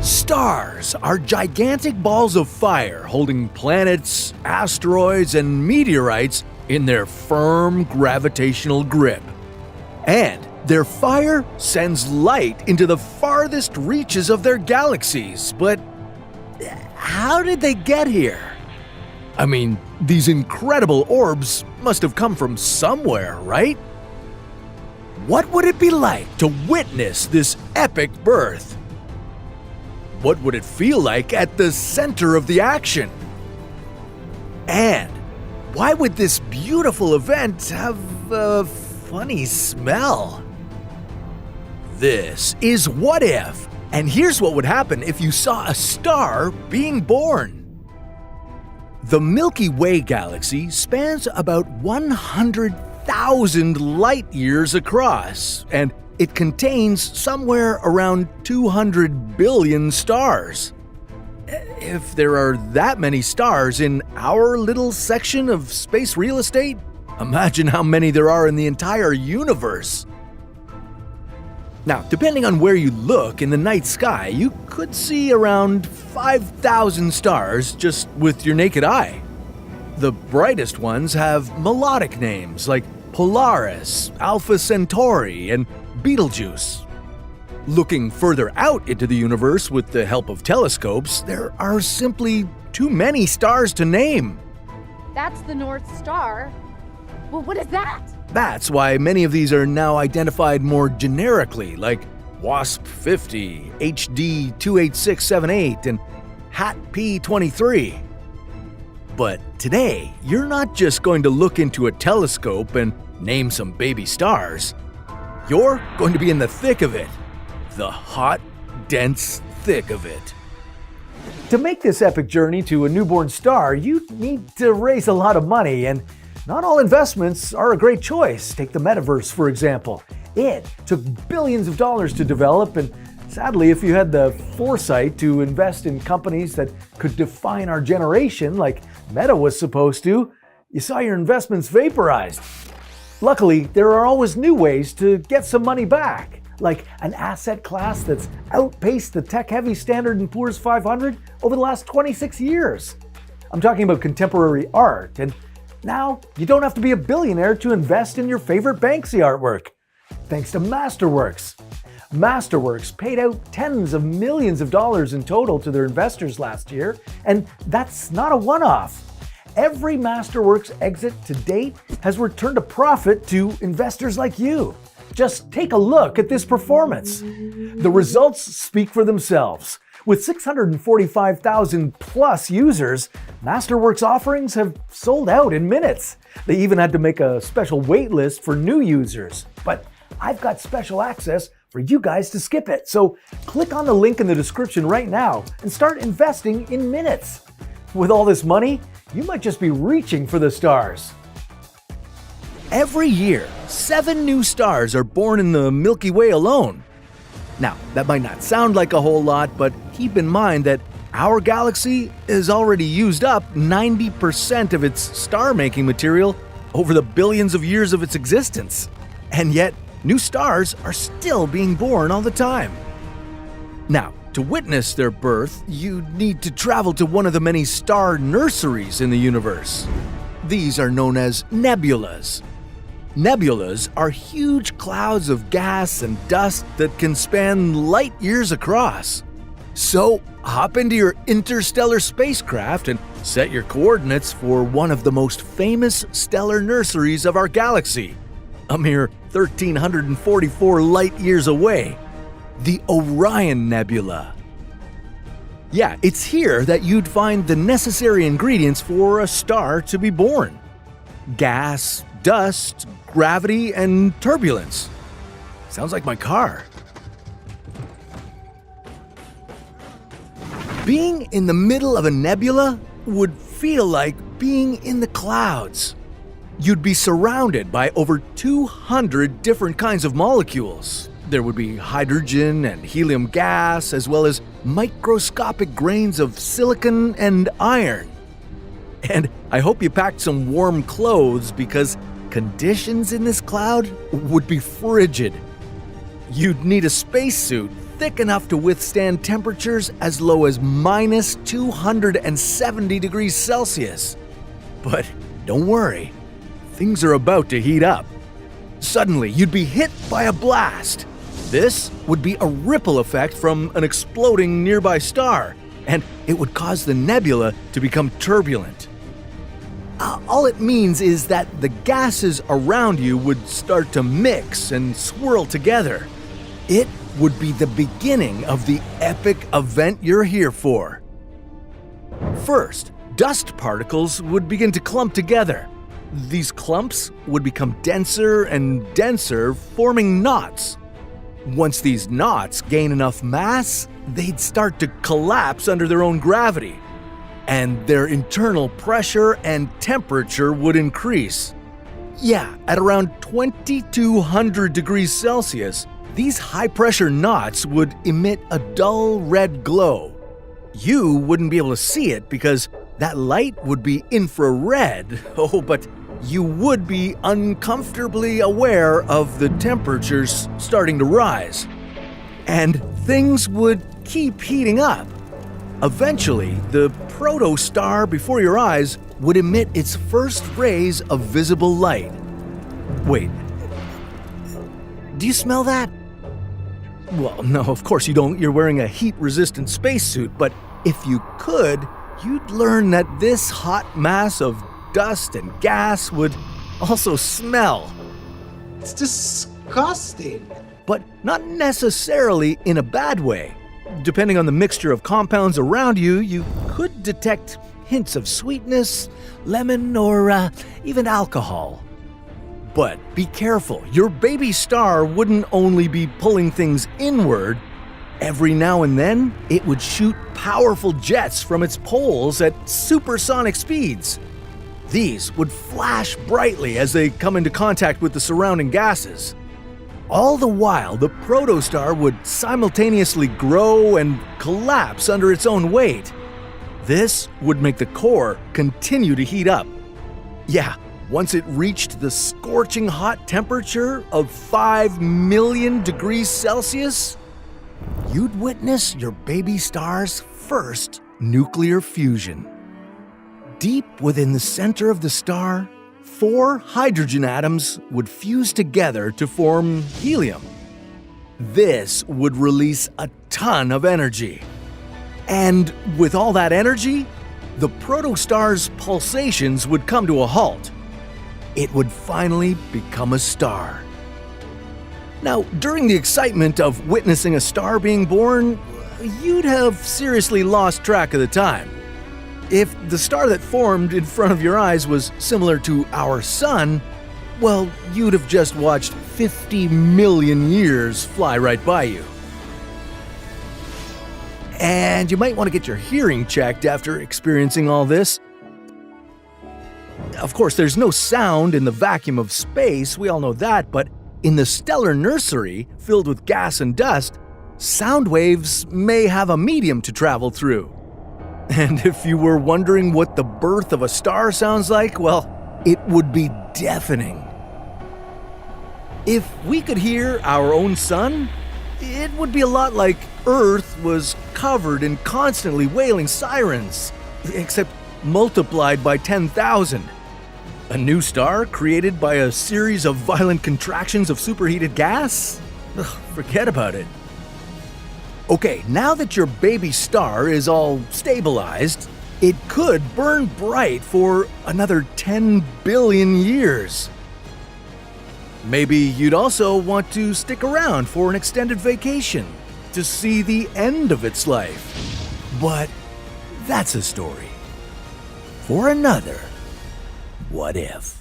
Stars are gigantic balls of fire holding planets, asteroids, and meteorites in their firm gravitational grip. And their fire sends light into the farthest reaches of their galaxies. But how did they get here? I mean, these incredible orbs must have come from somewhere, right? What would it be like to witness this epic birth? What would it feel like at the center of the action? And why would this beautiful event have a funny smell? This is What If, and here's what would happen if you saw a star being born. The Milky Way galaxy spans about 100,000 light years across, and it contains somewhere around 200 billion stars. If there are that many stars in our little section of space real estate, imagine how many there are in the entire universe. Now, depending on where you look in the night sky, you could see around 5,000 stars just with your naked eye. The brightest ones have melodic names like Polaris, Alpha Centauri, and Betelgeuse. Looking further out into the universe with the help of telescopes, there are simply too many stars to name. That's the North Star. Well, what is that? That's why many of these are now identified more generically, like WASP 50, HD 28678, and HAT P23. But today, you're not just going to look into a telescope and name some baby stars. You're going to be in the thick of it. The hot, dense thick of it. To make this epic journey to a newborn star, you need to raise a lot of money, and not all investments are a great choice. Take the metaverse, for example. It took billions of dollars to develop, and sadly, if you had the foresight to invest in companies that could define our generation like Meta was supposed to, you saw your investments vaporized. Luckily, there are always new ways to get some money back, like an asset class that's outpaced the tech-heavy Standard & Poor's 500 over the last 26 years. I'm talking about contemporary art, and now you don't have to be a billionaire to invest in your favorite Banksy artwork, thanks to Masterworks. Masterworks paid out tens of millions of dollars in total to their investors last year, and that's not a one-off. Every Masterworks exit to date has returned a profit to investors like you. Just take a look at this performance. The results speak for themselves. With 645,000 plus users, Masterworks offerings have sold out in minutes. They even had to make a special wait list for new users. But I've got special access for you guys to skip it. So click on the link in the description right now and start investing in minutes. With all this money, you might just be reaching for the stars. Every year, 7 new stars are born in the Milky Way alone. Now, that might not sound like a whole lot, but keep in mind that our galaxy has already used up 90% of its star-making material over the billions of years of its existence. And yet, new stars are still being born all the time. Now, to witness their birth, you need to travel to one of the many star nurseries in the universe. These are known as nebulas. Nebulas are huge clouds of gas and dust that can span light years across. So, hop into your interstellar spacecraft and set your coordinates for one of the most famous stellar nurseries of our galaxy, a mere 1,344 light years away, the Orion Nebula. Yeah, it's here that you'd find the necessary ingredients for a star to be born: gas, dust, gravity, and turbulence. Sounds like my car. Being in the middle of a nebula would feel like being in the clouds. You'd be surrounded by over 200 different kinds of molecules. There would be hydrogen and helium gas, as well as microscopic grains of silicon and iron. And I hope you packed some warm clothes because conditions in this cloud would be frigid. You'd need a spacesuit thick enough to withstand temperatures as low as minus 270 degrees Celsius. But don't worry, things are about to heat up. Suddenly, you'd be hit by a blast. This would be a ripple effect from an exploding nearby star, and it would cause the nebula to become turbulent. All it means is that the gases around you would start to mix and swirl together. It would be the beginning of the epic event you're here for. First, dust particles would begin to clump together. These clumps would become denser and denser, forming knots. Once these knots gain enough mass, they'd start to collapse under their own gravity, and their internal pressure and temperature would increase. Yeah, at around 2200 degrees Celsius, these high-pressure knots would emit a dull red glow. You wouldn't be able to see it because that light would be infrared. Oh, but you would be uncomfortably aware of the temperatures starting to rise. And things would keep heating up. Eventually, the protostar before your eyes would emit its first rays of visible light. Wait, do you smell that? Well, no, of course you don't. You're wearing a heat-resistant spacesuit, but if you could, you'd learn that this hot mass of dust and gas would also smell. It's disgusting. But not necessarily in a bad way. Depending on the mixture of compounds around you, you could detect hints of sweetness, lemon, or even alcohol. But be careful, your baby star wouldn't only be pulling things inward. Every now and then, it would shoot powerful jets from its poles at supersonic speeds. These would flash brightly as they come into contact with the surrounding gases. All the while, the protostar would simultaneously grow and collapse under its own weight. This would make the core continue to heat up. Yeah, once it reached the scorching hot temperature of 5 million degrees Celsius, you'd witness your baby star's first nuclear fusion. Deep within the center of the star, 4 hydrogen atoms would fuse together to form helium. This would release a ton of energy. And with all that energy, the protostar's pulsations would come to a halt. It would finally become a star. Now, during the excitement of witnessing a star being born, you'd have seriously lost track of the time. If the star that formed in front of your eyes was similar to our sun, well, you'd have just watched 50 million years fly right by you. And you might want to get your hearing checked after experiencing all this. Of course, there's no sound in the vacuum of space, we all know that, but in the stellar nursery filled with gas and dust, sound waves may have a medium to travel through. And if you were wondering what the birth of a star sounds like, well, it would be deafening. If we could hear our own sun, it would be a lot like Earth was covered in constantly wailing sirens, except multiplied by 10,000. A new star created by a series of violent contractions of superheated gas? Ugh, forget about it. Okay, now that your baby star is all stabilized, it could burn bright for another 10 billion years. Maybe you'd also want to stick around for an extended vacation to see the end of its life. But that's a story for another What If.